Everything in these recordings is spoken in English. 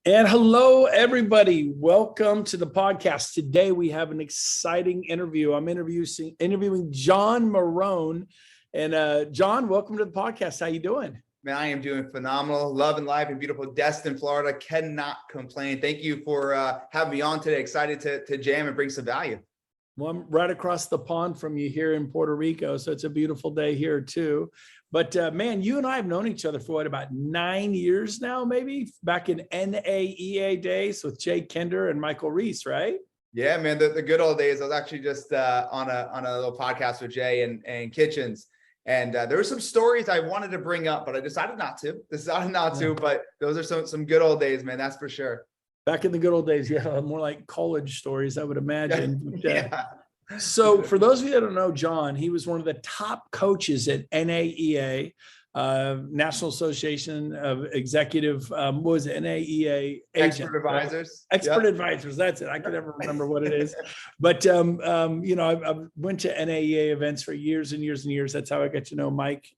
And hello, everybody. Welcome to the podcast. Today we have an exciting interview. I'm interviewing John Marrone. And John, welcome to the podcast. How you doing? Man, I am doing phenomenal. Loving life in beautiful Destin, Florida. Cannot complain. Thank you for having me on today. Excited to jam and bring some value. Well, I'm right across the pond from you here in Puerto Rico, so it's a beautiful day here too. But man, you and I have known each other for about 9 years now, maybe back in NAEA days with Jay Kender and Michael Reese, right? Yeah, man, the good old days. I was actually just on a little podcast with Jay and Kitchens. And there were some stories I wanted to bring up, but I decided not to. But those are some good old days, man. That's for sure. Back in the good old days, yeah, more like college stories, I would imagine. Yeah. So for those of you that don't know John, he was one of the top coaches at NAEA, National Association of Executive, what was it, NAEA Expert Advisors. Expert Advisors, that's it. I can never remember what it is. But, I went to NAEA events for years and years and years. That's how I got to know Mike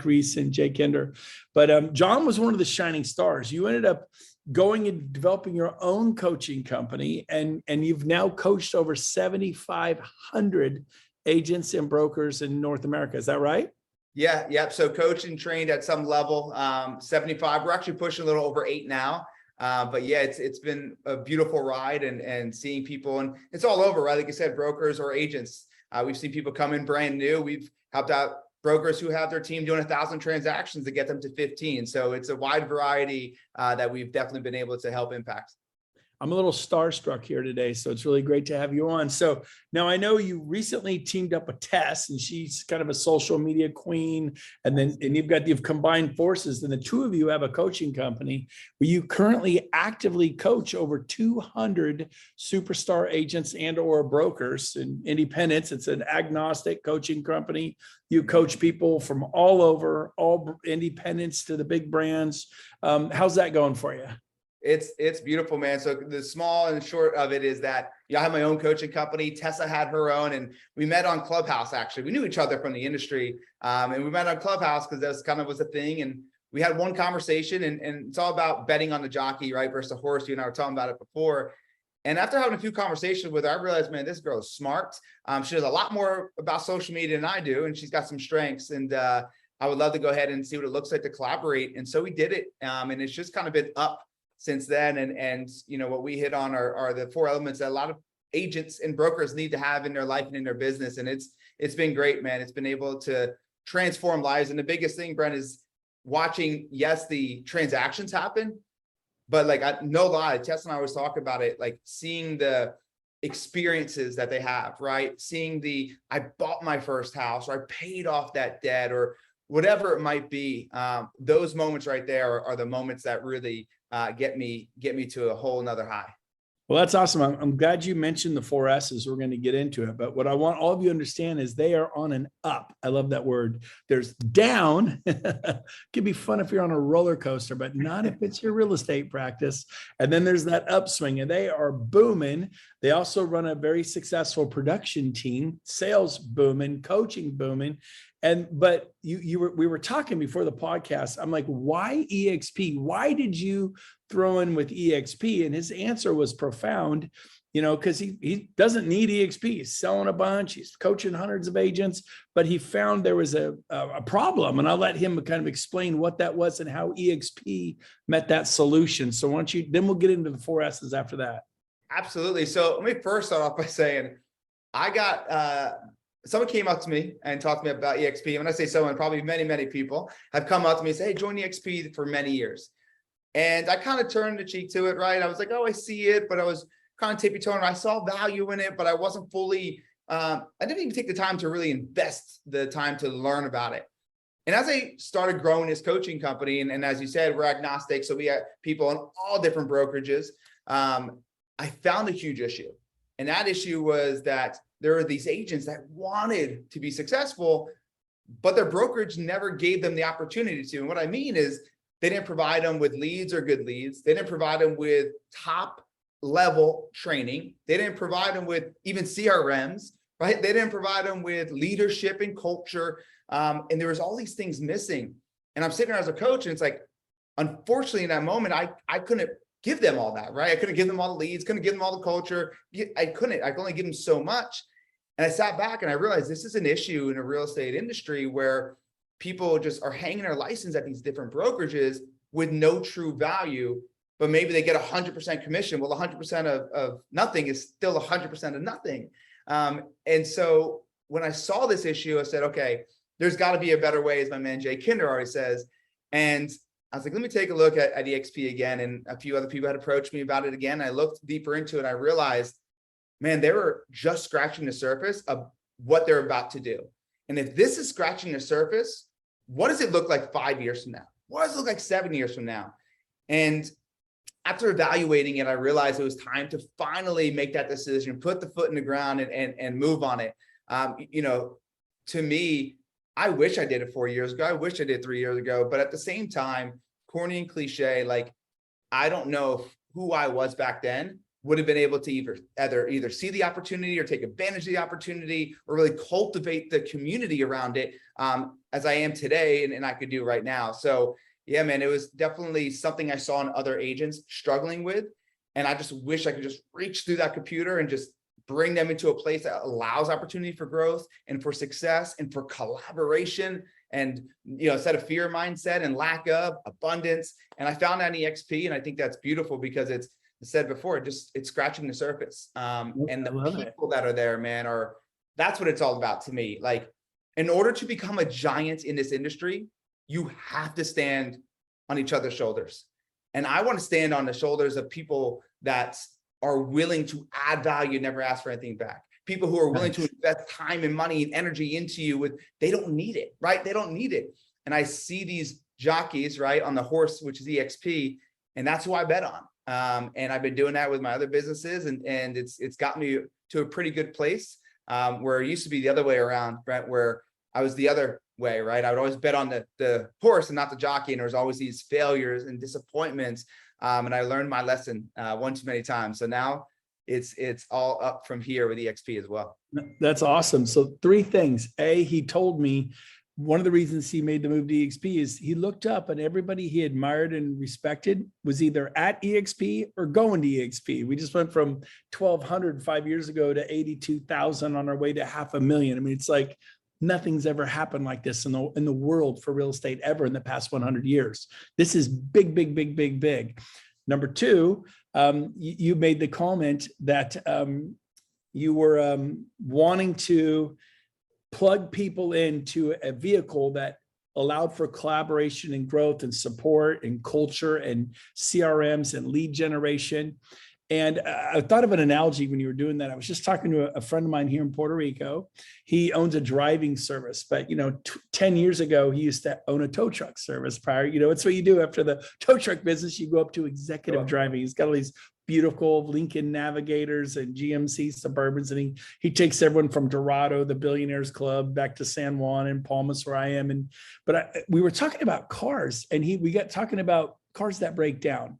Reese and Jay Kender. But John was one of the shining stars. You ended up going and developing your own coaching company, and you've now coached over 7,500 agents and brokers in North America. Is that right? Yeah. Yep. So coached and trained at some level, 75. We're actually pushing a little over 8 now. But yeah, it's been a beautiful ride and seeing people, and it's all over, right? Like you said, brokers or agents. We've seen people come in brand new. We've helped out brokers who have their team doing 1,000 transactions to get them to 15. So it's a wide variety that we've definitely been able to help impact. I'm a little starstruck here today, so it's really great to have you on. So now I know you recently teamed up with Tess, and she's kind of a social media queen, and you've combined forces, and the two of you have a coaching company where you currently actively coach over 200 superstar agents and or brokers and independents. It's an agnostic coaching company. You coach people from all over, all independents to the big brands. How's that going for you? It's beautiful, man. So the small and short of it is that I have my own coaching company. Tessa had her own, and we met on Clubhouse. Actually, we knew each other from the industry, and we met on Clubhouse because that kind of was a thing. And we had one conversation, and it's all about betting on the jockey, right, versus the horse. You and I were talking about it before. And after having a few conversations with her, I realized, man, this girl is smart. She knows a lot more about social media than I do, and she's got some strengths. And I would love to go ahead and see what it looks like to collaborate. And so we did it, and it's just kind of been up since then. And what we hit on are the 4 elements that a lot of agents and brokers need to have in their life and in their business. And it's been great, man. It's been able to transform lives. And the biggest thing, Brent, is watching, yes, the transactions happen, but no lie, Tess and I always talk about it, like seeing the experiences that they have, right? Seeing I bought my first house, or I paid off that debt, or whatever it might be. Those moments right there are the moments that really get me to a whole nother high. Well, that's awesome. I'm glad you mentioned the 4 S's. We're going to get into it. But what I want all of you to understand is they are on an up. I love that word. There's down. Could be fun if you're on a roller coaster, but not if it's your real estate practice. And then there's that upswing, and they are booming. They also run a very successful production team, sales booming, coaching booming. But we were talking before the podcast. I'm like, why EXP? Why did you throw in with EXP? And his answer was profound, because he doesn't need EXP. He's selling a bunch. He's coaching hundreds of agents, but he found there was a problem. And I'll let him kind of explain what that was and how EXP met that solution. So then we'll get into the 4 S's after that. Absolutely. So let me first start off by saying I got someone came up to me and talked to me about EXP. And when I say someone, probably many, many people have come up to me and say, hey, join EXP for many years. And I kind of turned the cheek to it, right? I was like, oh, I see it, but I was kind of tippy-toeing. I saw value in it, but I wasn't fully, I didn't even take the time to really invest the time to learn about it. And as I started growing this coaching company, and as you said, we're agnostic, so we have people in all different brokerages, I found a huge issue. And that issue was that there are these agents that wanted to be successful, but their brokerage never gave them the opportunity to. And what I mean is they didn't provide them with leads or good leads. They didn't provide them with top level training. They didn't provide them with even CRMs, right? They didn't provide them with leadership and culture. And there was all these things missing. And I'm sitting there as a coach, and it's like, unfortunately in that moment, I couldn't give them all that, right? I couldn't give them all the leads, couldn't give them all the culture. I could only give them so much. And I sat back and I realized this is an issue in a real estate industry where people just are hanging their license at these different brokerages with no true value, but maybe they get 100% commission. Well, 100% of nothing is still 100% of nothing. And so when I saw this issue, I said, okay, there's got to be a better way, as my man Jay Kinder already says. And I was like, let me take a look at EXP again. And a few other people had approached me about it again. I looked deeper into it. And I realized, man, they were just scratching the surface of what they're about to do. And if this is scratching the surface, what does it look like 5 years from now? What does it look like 7 years from now? And after evaluating it, I realized it was time to finally make that decision, put the foot in the ground and move on it. To me, I wish I did it 4 years ago. I wish I did 3 years ago. But at the same time, corny and cliche, like, I don't know who I was back then would have been able to either see the opportunity or take advantage of the opportunity or really cultivate the community around it as I am today and I could do right now. So yeah, man, it was definitely something I saw in other agents struggling with. And I just wish I could just reach through that computer and just bring them into a place that allows opportunity for growth and for success and for collaboration and, instead of fear mindset and lack of abundance. And I found that in EXP. And I think that's beautiful because it's, I said before, it's scratching the surface. And the people that are there, man, that's what it's all about to me. Like, in order to become a giant in this industry, you have to stand on each other's shoulders. And I want to stand on the shoulders of people that are willing to add value, never ask for anything back. People who are willing to invest time and money and energy into you they don't need it, right? They don't need it. And I see these jockeys, right, on the horse, which is EXP, and that's who I bet on. And I've been doing that with my other businesses, and it's got me to a pretty good place where it used to be the other way around, Brent, where I was the other way, right? I would always bet on the horse and not the jockey, and there was always these failures and disappointments. And I learned my lesson one too many times. So now it's all up from here with EXP as well. That's awesome. So 3 things. A, he told me one of the reasons he made the move to EXP is he looked up and everybody he admired and respected was either at EXP or going to EXP. We just went from 1,200 5 years ago to 82,000 on our way to 500,000. I mean, it's like nothing's ever happened like this in the world for real estate ever in the past 100 years. This is big, big, big, big, big. Number 2, you made the comment that you were wanting to plug people into a vehicle that allowed for collaboration and growth and support and culture and CRMs and lead generation. And I thought of an analogy when you were doing that. I was just talking to a friend of mine here in Puerto Rico. He owns a driving service, but 10 years ago, he used to own a tow truck service prior. It's what you do after the tow truck business, you go up to executive driving. He's got all these beautiful Lincoln Navigators and GMC Suburbans. And he takes everyone from Dorado, the Billionaires Club, back to San Juan and Palmas where I am. We were talking about cars, and we got talking about cars that break down.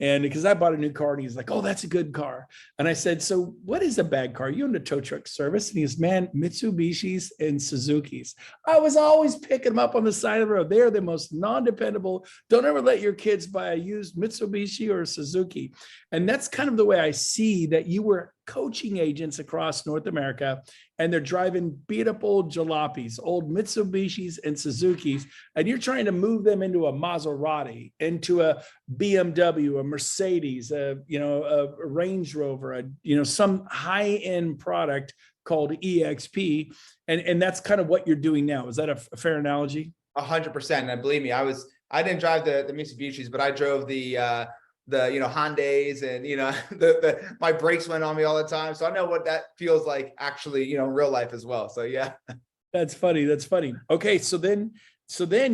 And because I bought a new car and he's like, oh, that's a good car. And I said, so what is a bad car? You own a tow truck service. And he's, man, Mitsubishis and Suzukis. I was always picking them up on the side of the road. They are the most non-dependable. Don't ever let your kids buy a used Mitsubishi or Suzuki. And that's kind of the way I see that you were coaching agents across North America, and they're driving beat up old jalopies, old Mitsubishis and Suzukis, and you're trying to move them into a Maserati, into a BMW, a Mercedes, a Range Rover, some high-end product called EXP. And that's kind of what you're doing now. Is that a fair analogy? 100%. And believe me, I didn't drive the Mitsubishis, but I drove the Hyundais, and my brakes went on me all the time. So I know what that feels like actually, in real life as well. So yeah. That's funny. Okay. So then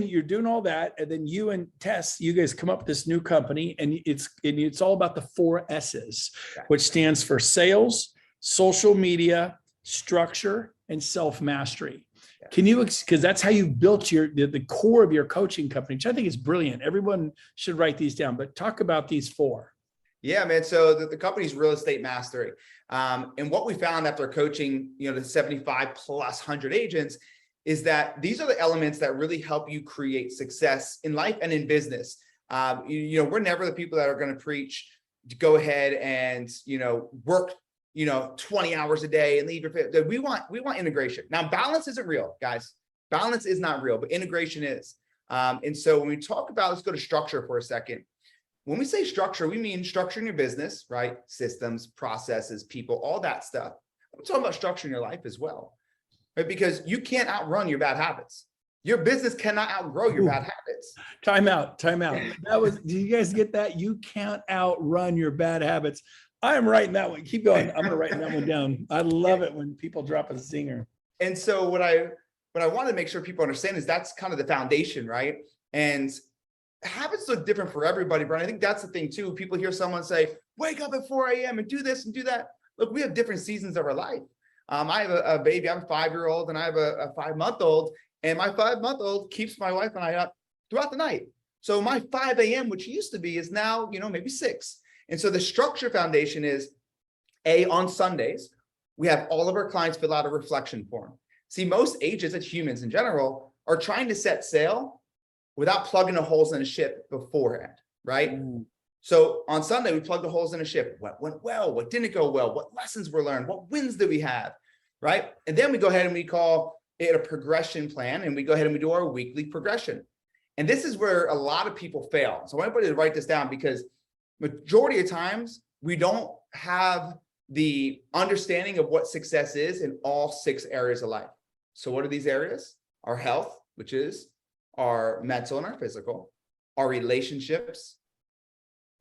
you're doing all that. And then you and Tess, you guys come up with this new company, and it's all about the 4 S's, which stands for sales, social media, structure, and self-mastery. Can you, because that's how you built the core of your coaching company, which I think is brilliant. Everyone should write these down, but talk about these 4. Yeah, man. So the company's Real Estate Mastery. And what we found after coaching, the 75 plus 100 agents is that these are the elements that really help you create success in life and in business. We're never the people that are going to preach to go ahead and, work, 20 hours a day and leave your family. We want integration. Now, balance isn't real, guys. Balance is not real, but integration is. And so when we talk about, let's go to structure for a second. When we say structure, we mean structuring your business, right? Systems, processes, people, all that stuff. I'm talking about structuring your life as well, right? Because you can't outrun your bad habits. Your business cannot outgrow your bad habits. Time out. Did you guys get that? You can't outrun your bad habits. I am writing that one. Keep going. I'm going to write that one down. I love it when people drop a zinger. And so what I want to make sure people understand is that's kind of the foundation, right? And habits look different for everybody, Brent. I think that's the thing too. People hear someone say, wake up at 4 a.m. and do this and do that. Look, we have different seasons of our life. I have a baby, I'm a 5-year-old, and I have a 5-month-old, and my 5-month-old keeps my wife and I up throughout the night. So my 5 a.m., which used to be, is now, maybe 6. And so the structure foundation is on Sundays, we have all of our clients fill out a reflection form. See, most agents and humans in general are trying to set sail without plugging the holes in a ship beforehand, right? So on Sunday, we plug the holes in a ship. What went well? What didn't go well? What lessons were learned? What wins did we have, right? And then we go ahead and we call it a progression plan, and we go ahead and we do our weekly progression. And this is where a lot of people fail. So I want everybody to write this down, because majority of times we don't have the understanding of what success is in all 6 areas of life. So what are these areas? Our health, which is our mental and our physical, our relationships,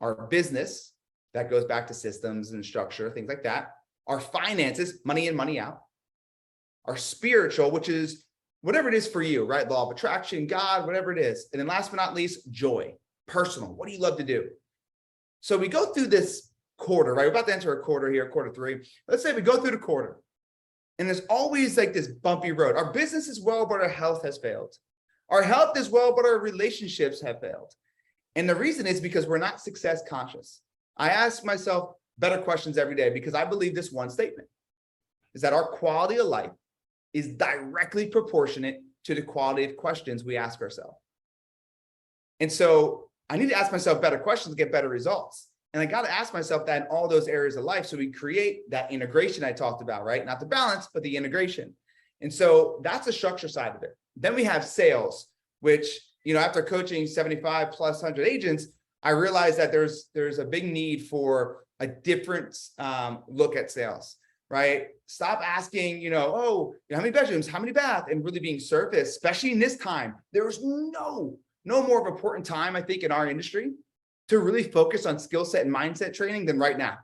our business, that goes back to systems and structure, things like that, our finances, money in, money out, our spiritual, which is whatever it is for you, right? Law of attraction, God, whatever it is. And then last but not least, joy, personal. What do you love to do? So we go through this quarter, right? We're about to enter a quarter here, quarter 3. Let's say we go through the quarter, and there's always like this bumpy road. Our business is well, but our health has failed. Our health is well, but our relationships have failed. And the reason is because we're not success conscious. I ask myself better questions every day, because I believe this one statement is that our quality of life is directly proportionate to the quality of questions we ask ourselves. And so I need to ask myself better questions to get better results. And I got to ask myself that in all those areas of life. So we create that integration I talked about, right? Not the balance, but the integration. And so that's the structure side of it. Then we have sales, which, after coaching 75 plus 100 agents, I realized that there's a big need for a different look at sales, right? Stop asking, how many bedrooms, how many baths, and really being surface, especially in this time. There's no more of an important time, I think, in our industry to really focus on skill set and mindset training than right now.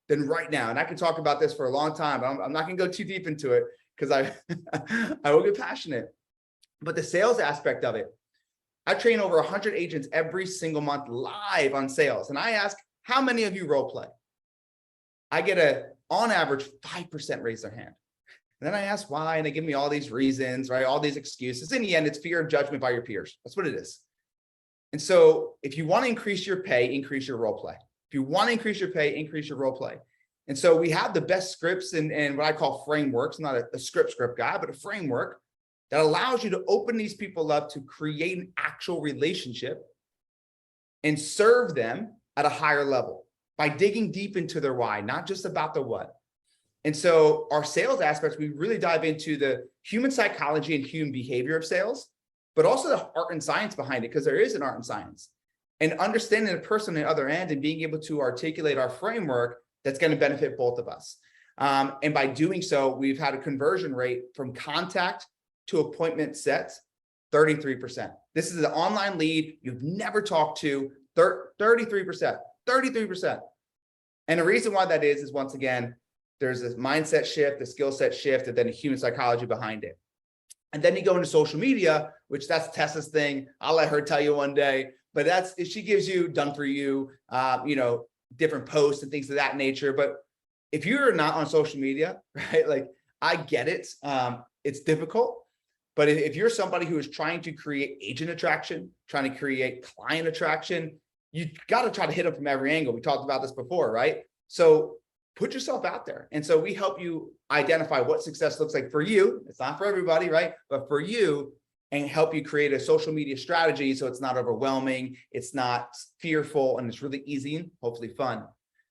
And I can talk about this for a long time. I'm not going to go too deep into it, because I will get passionate. But the sales aspect of it, I train over 100 agents every single month live on sales. And I ask, how many of you role play? I get on average, 5% raise their hand. And then I ask why, and they give me all these reasons, right? All these excuses. In the end, it's fear of judgment by your peers. That's what it is. And so if you want to increase your pay, increase your role play. If you want to increase your pay, increase your role play. And so we have the best scripts and what I call frameworks, not a script guy, but a framework that allows you to open these people up to create an actual relationship and serve them at a higher level by digging deep into their why, not just about the what. And so our sales aspects, we really dive into the human psychology and human behavior of sales, but also the art and science behind it, because there is an art and science. And understanding the person on the other end and being able to articulate our framework that's going to benefit both of us. And by doing so, we've had a conversion rate from contact to appointment set, 33%. This is an online lead you've never talked to, 33%. And the reason why that is once again, there's this mindset shift, the skill set shift, and then the human psychology behind it. And then you go into social media, which that's Tessa's thing. I'll let her tell you one day, but she gives you done for you, different posts and things of that nature. But if you're not on social media, right, like I get it. It's difficult. But if you're somebody who is trying to create agent attraction, trying to create client attraction, you got to try to hit them from every angle. We talked about this before, right? So put yourself out there. And so we help you identify what success looks like for you. It's not for everybody, right? But for you, and help you create a social media strategy so it's not overwhelming, it's not fearful, and it's really easy and hopefully fun.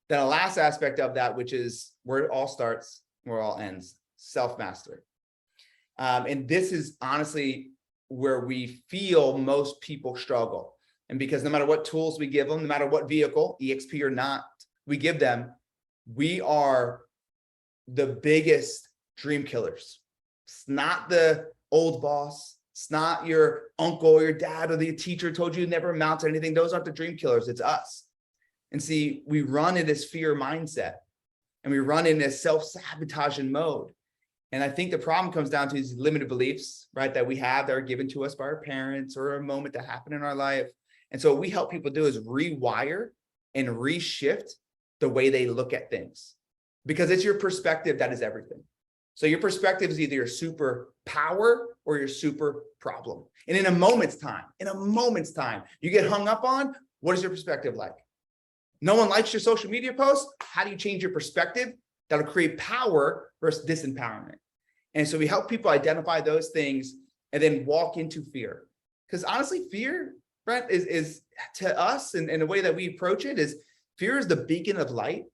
Then the last aspect of that, which is where it all starts, where it all ends, self-mastery. And this is honestly where we feel most people struggle. And because no matter what tools we give them, no matter what vehicle, EXP or not, we give them, we are the biggest dream killers. It's not the old boss. It's not your uncle or your dad or the teacher told you never amount to anything. Those aren't the dream killers. It's us. And see, we run in this fear mindset and we run in this self-sabotaging mode. And I think the problem comes down to these limited beliefs, right, that we have that are given to us by our parents or a moment that happened in our life. And so what we help people do is rewire and reshift the way they look at things, because it's your perspective that is everything. So your perspective is either your super power or your super problem. And in a moment's time, you get hung up on, what is your perspective like? No one likes your social media post. How do you change your perspective? That'll create power versus disempowerment. And so we help people identify those things and then walk into fear. Because honestly, fear, Brent, is to us, and the way that we approach it is, fear is the beacon of light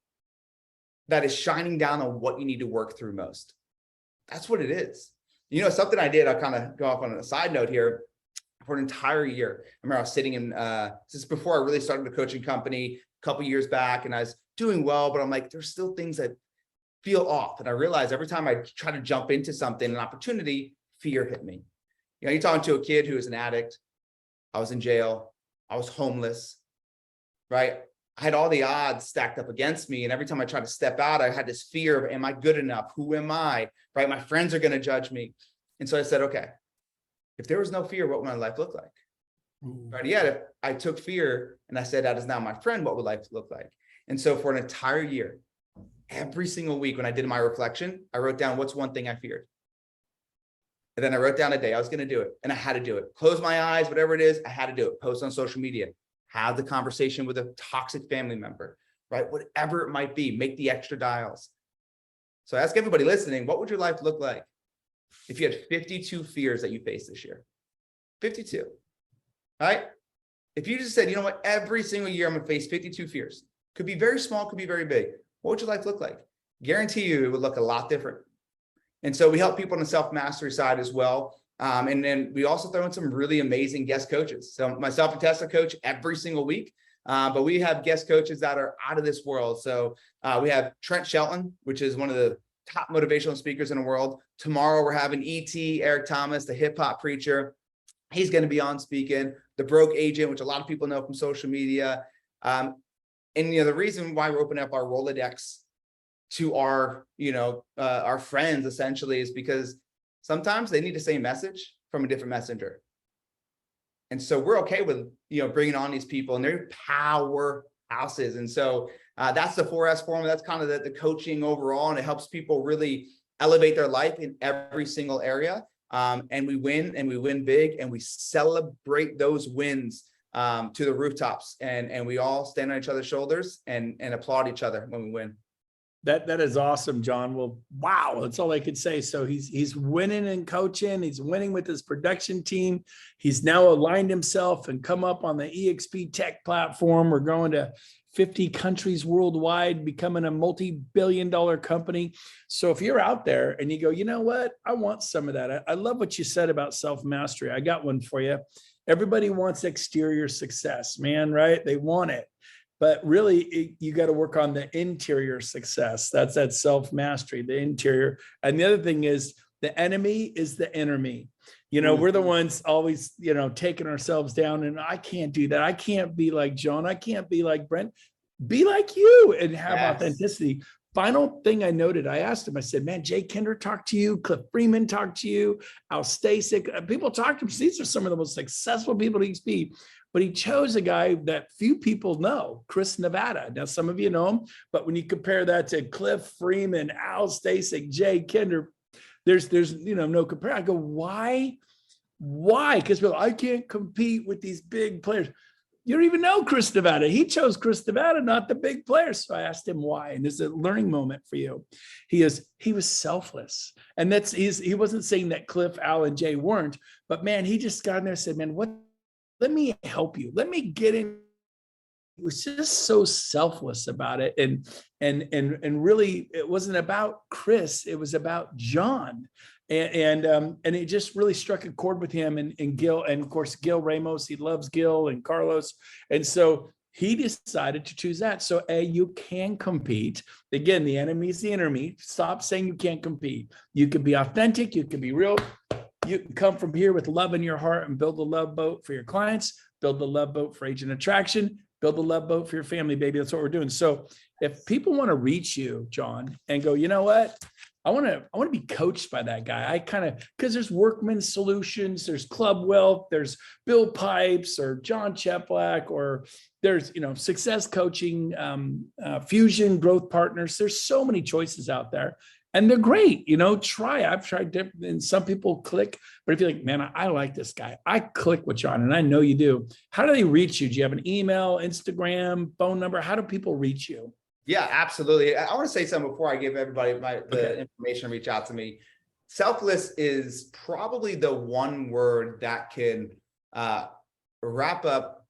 that is shining down on what you need to work through most. That's what it is. You know, something I did, I'll kind of go off on a side note here. For an entire year, I remember I was sitting in, this is before I really started the coaching company a couple years back, and I was doing well, but I'm like, there's still things that feel off. And I realized every time I try to jump into something, an opportunity, fear hit me. You know, you're talking to a kid who is an addict. I was in jail. I was homeless, right? I had all the odds stacked up against me. And every time I tried to step out, I had this fear of, am I good enough? Who am I? Right? My friends are going to judge me. And so I said, okay, if there was no fear, what would my life look like? Right? Yet, if I took fear and I said, that is now my friend, what would life look like? And so for an entire year, every single week when I did my reflection, I wrote down what's one thing I feared. And then I wrote down a day I was going to do it, and I had to do it. Close my eyes, whatever it is, I had to do it. Post on social media, have the conversation with a toxic family member, right? Whatever it might be, make the extra dials. So I ask everybody listening, what would your life look like if you had 52 fears that you faced this year? 52, right? If you just said, you know what, every single year I'm going to face 52 fears. Could be very small, could be very big. What would your life look like? Guarantee you it would look a lot different. And so we help people on the self-mastery side as well. And then we also throw in some really amazing guest coaches. So myself and Tessa coach every single week, but we have guest coaches that are out of this world. So we have Trent Shelton, which is one of the top motivational speakers in the world. Tomorrow we're having E.T. Eric Thomas, the hip hop preacher. He's going to be on speaking. The Broke Agent, which a lot of people know from social media. And you know, the reason why we're opening up our Rolodex to our, our friends essentially is because sometimes they need the same message from a different messenger. And so we're okay with, bringing on these people, and they're powerhouses. And so that's the 4S formula. That's kind of the coaching overall, and it helps people really elevate their life in every single area. And we win big, and we celebrate those wins to the rooftops, and we all stand on each other's shoulders and applaud each other when we win. That is awesome, John. Well, wow, that's all I could say. So he's winning in coaching. He's winning with his production team. He's now aligned himself and come up on the EXP tech platform. We're going to 50 countries worldwide, becoming a multi-billion-dollar company. So if you're out there and you go, you know what, I want some of that. I love what you said about self-mastery. I got one for you. Everybody wants exterior success, man, right? They want it. But really, you got to work on the interior success. That's that self-mastery, the interior. And the other thing is, the enemy is the inner me. We're the ones always, taking ourselves down, and I can't do that. I can't be like John. I can't be like Brent. Be like you and have authenticity. Final thing I noted, I asked him, I said, man, Jay Kinder talked to you, Cliff Freeman talked to you, Al Stasic, people talk to him. These are some of the most successful people at EXP. But he chose a guy that few people know, Chris Nevada. Now, some of you know him, but when you compare that to Cliff Freeman, Al Stasic, Jay Kinder, there's no compare. I go, why? Because I can't compete with these big players. You don't even know Chris Nevada. He chose Chris Nevada, not the big players. So I asked him why. And this is a learning moment for you. He was selfless. And he wasn't saying that Cliff, Al, and Jay weren't, but man, he just got in there and said, man, let me help you. Let me get in. He was just so selfless about it. And really it wasn't about Chris. It was about John. And it just really struck a chord with him and Gil, and of course Gil Ramos. He loves Gil and Carlos, and so he decided to choose that. So you can compete. Again, the enemy is the enemy. Stop saying you can't compete. You can be authentic. You can be real. You can come from here with love in your heart and build the love boat for your clients. Build the love boat for Agent Attraction. Build the love boat for your family, baby. That's what we're doing. So if people want to reach you, John, and go, you know what? I want to be coached by that guy. Because there's Workman Solutions, there's Club Wealth, there's Bill Pipes or John Cheplack, or there's, Success Coaching, Fusion Growth Partners. There's so many choices out there and they're great. Try. I've tried different, and some people click, but if you're like, man, I like this guy, I click with John, and I know you do. How do they reach you? Do you have an email, Instagram, phone number? How do people reach you? Yeah, absolutely. I want to say something before I give everybody the information to reach out to me. Selfless is probably the one word that can wrap up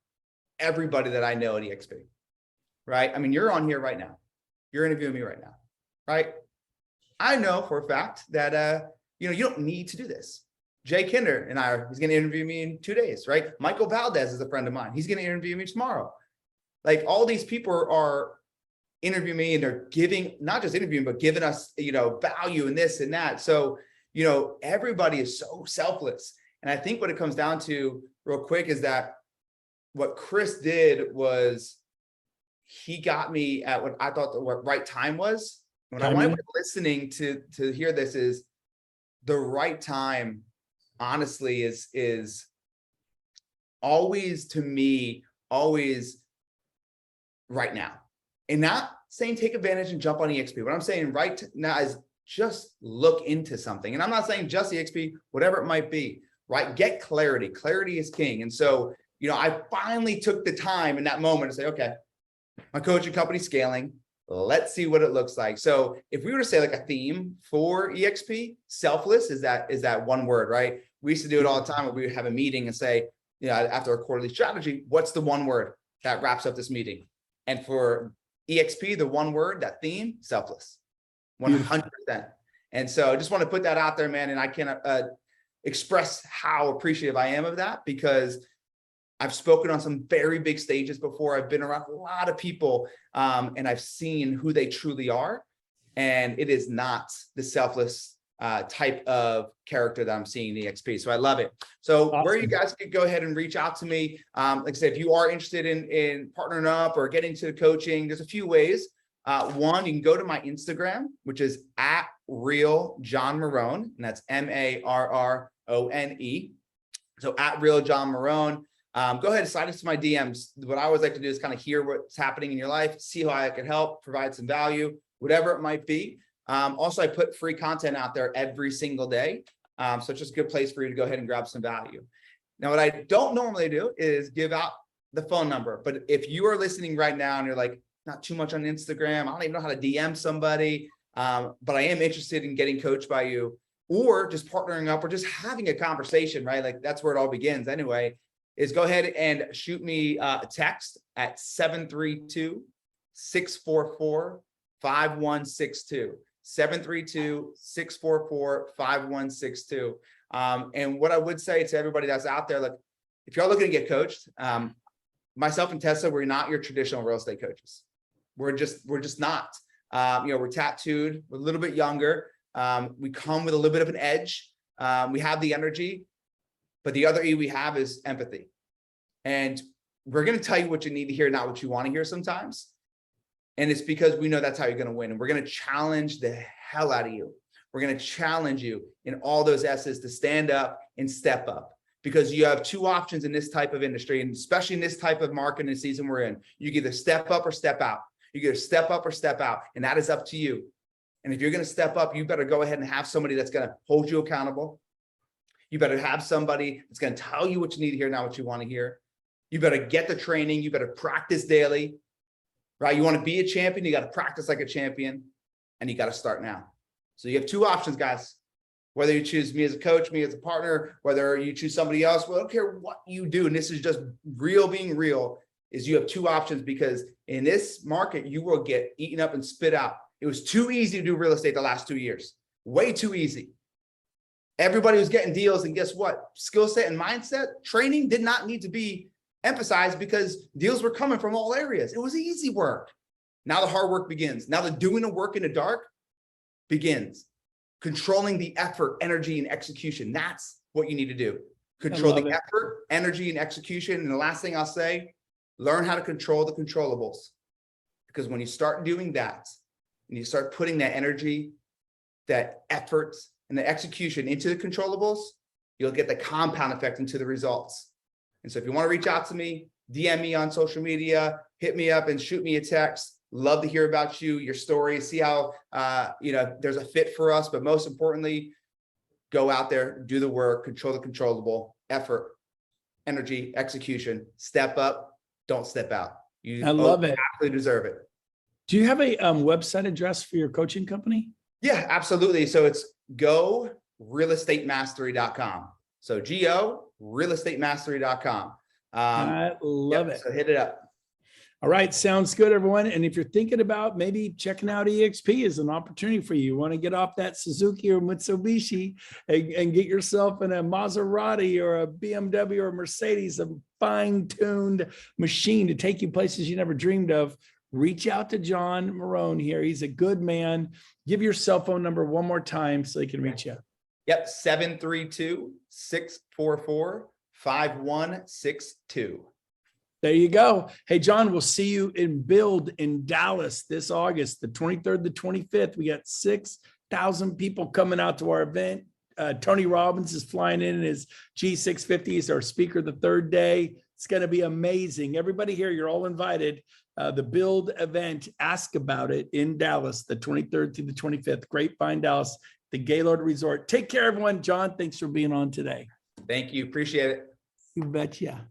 everybody that I know at EXP, right? I mean, you're on here right now. You're interviewing me right now, right? I know for a fact that, you don't need to do this. Jay Kinder and he's going to interview me in 2 days, right? Michael Valdez is a friend of mine. He's going to interview me tomorrow. Like, all these people are interview me, and they're not just interviewing, but giving us, value and this and that. So, everybody is so selfless. And I think what it comes down to real quick is that what Chris did was he got me at what I thought the right time was. When I went listening to hear this, is the right time, honestly, is always, to me, always right now. And not saying take advantage and jump on EXP. What I'm saying right now is just look into something. And I'm not saying just EXP, whatever it might be, right? Get clarity. Clarity is king. And so, I finally took the time in that moment to say, okay, my coaching company's scaling. Let's see what it looks like. So if we were to say like a theme for EXP, selfless is that one word, right? We used to do it all the time where we would have a meeting and say, after a quarterly strategy, what's the one word that wraps up this meeting? And for EXP, the one word, that theme, selfless, 100%. And so I just want to put that out there, man. And I cannot express how appreciative I am of that, because I've spoken on some very big stages before. I've been around a lot of people, and I've seen who they truly are. And it is not the selfless type of character that I'm seeing in EXP. So I love it. So awesome. Where you guys could go ahead and reach out to me. Like I said, if you are interested in partnering up or getting to the coaching, there's a few ways. One, you can go to my Instagram, which is @RealJohnMarrone, and that's Marrone. So @RealJohnMarrone. Go ahead and slide into my DMs. What I always like to do is kind of hear what's happening in your life, see how I can help, provide some value, whatever it might be. Also, I put free content out there every single day. So it's just a good place for you to go ahead and grab some value. Now, what I don't normally do is give out the phone number. But if you are listening right now and you're like, not too much on Instagram, I don't even know how to DM somebody, but I am interested in getting coached by you, or just partnering up, or just having a conversation, right? Like, that's where it all begins anyway, is go ahead and shoot me a text at 732-644-5162. 732-644-5162. And what I would say to everybody that's out there, like, if you're looking to get coached, myself and Tessa, we're not your traditional real estate coaches. We're just not. We're tattooed, we're a little bit younger. We come with a little bit of an edge. We have the energy, but the other E we have is empathy. And we're going to tell you what you need to hear, not what you want to hear sometimes. And it's because we know that's how you're going to win. And we're going to challenge the hell out of you. We're going to challenge you in all those S's to stand up and step up, because you have two options in this type of industry, and especially in this type of market and season we're in. You can either step up or step out. You can either step up or step out, and that is up to you. And if you're going to step up, you better go ahead and have somebody that's going to hold you accountable. You better have somebody that's going to tell you what you need to hear, not what you want to hear. You better get the training. You better practice daily, right? You want to be a champion. You got to practice like a champion, and you got to start now. So you have two options, guys. Whether you choose me as a coach, me as a partner, whether you choose somebody else, well, I don't care what you do. And this is just real being real, is you have two options, because in this market, you will get eaten up and spit out. It was too easy to do real estate the last 2 years. Way too easy. Everybody was getting deals, and guess what? Skill set and mindset training did not need to be emphasized, because deals were coming from all areas. It was easy work. Now the hard work begins. Now the doing the work in the dark begins. Controlling the effort, energy, and execution. That's what you need to do. Control the effort, energy, and execution. And the last thing I'll say, learn how to control the controllables. Because when you start doing that, and you start putting that energy, that effort, and the execution into the controllables, you'll get the compound effect into the results. And so if you want to reach out to me, DM me on social media, hit me up and shoot me a text. Love to hear about you, your story, see how, there's a fit for us. But most importantly, go out there, do the work, control the controllable, effort, energy, execution, step up, don't step out. I love it. Absolutely deserve it. Do you have a website address for your coaching company? Yeah, absolutely. So it's GoRealEstateMastery.com. So GoRealEstateMastery.com. I love it. So hit it up. All right. Sounds good, everyone. And if you're thinking about maybe checking out EXP as an opportunity for you, you want to get off that Suzuki or Mitsubishi and get yourself in a Maserati or a BMW or a Mercedes, a fine-tuned machine to take you places you never dreamed of, reach out to John Marrone here. He's a good man. Give your cell phone number one more time so he can reach you. Yep. 732-644-5162. There you go. Hey, John, we'll see you in Build in Dallas this August, the 23rd, the 25th. We got 6,000 people coming out to our event. Tony Robbins is flying in his G650. He's our speaker the third day. It's going to be amazing. Everybody here, you're all invited. The Build event, ask about it, in Dallas, the 23rd through the 25th. Grapevine, Dallas, the Gaylord Resort. Take care, everyone. John, thanks for being on today. Thank you. Appreciate it. You betcha.